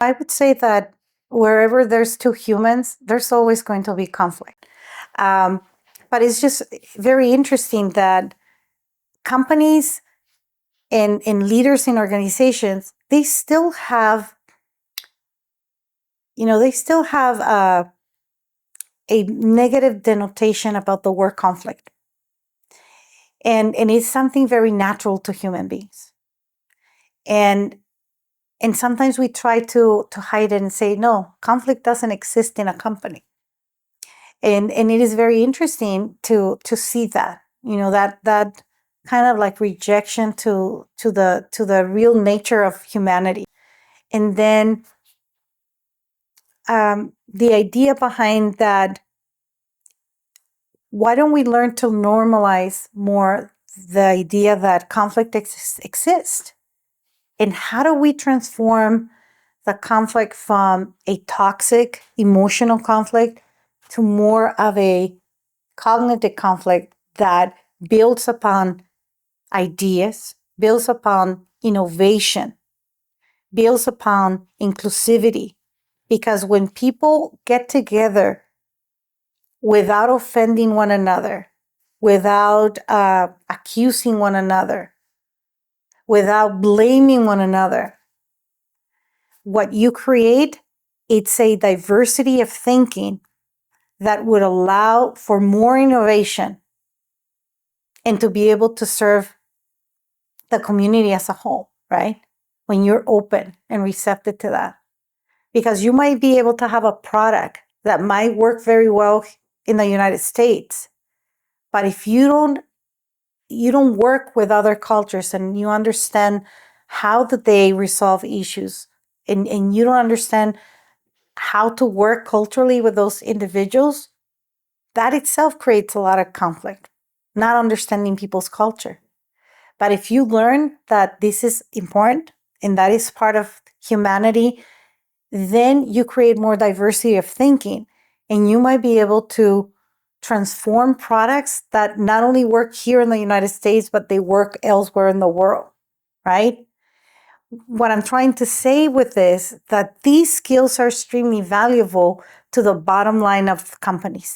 I would say that wherever there's two humans, there's always going to be conflict. Um, but it's just very interesting that companies and leaders in organizations, they still have, they still have a negative denotation about the word conflict. And it's something very natural to human beings. And and sometimes we try to hide it and say, no, conflict doesn't exist in a company. And it is very interesting to see that, that kind of like rejection to the real nature of humanity. And then the idea behind that, why don't we learn to normalize more the idea that conflict exists? And how do we transform the conflict from a toxic emotional conflict to more of a cognitive conflict that builds upon ideas, builds upon innovation, builds upon inclusivity? Because when people get together without offending one another, without accusing one another, without blaming one another, what you create, it's a diversity of thinking that would allow for more innovation and to be able to serve the community as a whole, right? When you're open and receptive to that. Because you might be able to have a product that might work very well in the United States, but if you don't work with other cultures and you understand how do they resolve issues, and you don't understand how to work culturally with those individuals, that itself creates a lot of conflict, not understanding people's culture. But if you learn that this is important and that is part of humanity, then you create more diversity of thinking, and you might be able to transform products that not only work here in the United States, but they work elsewhere in the world, right? What I'm trying to say with this, that these skills are extremely valuable to the bottom line of companies.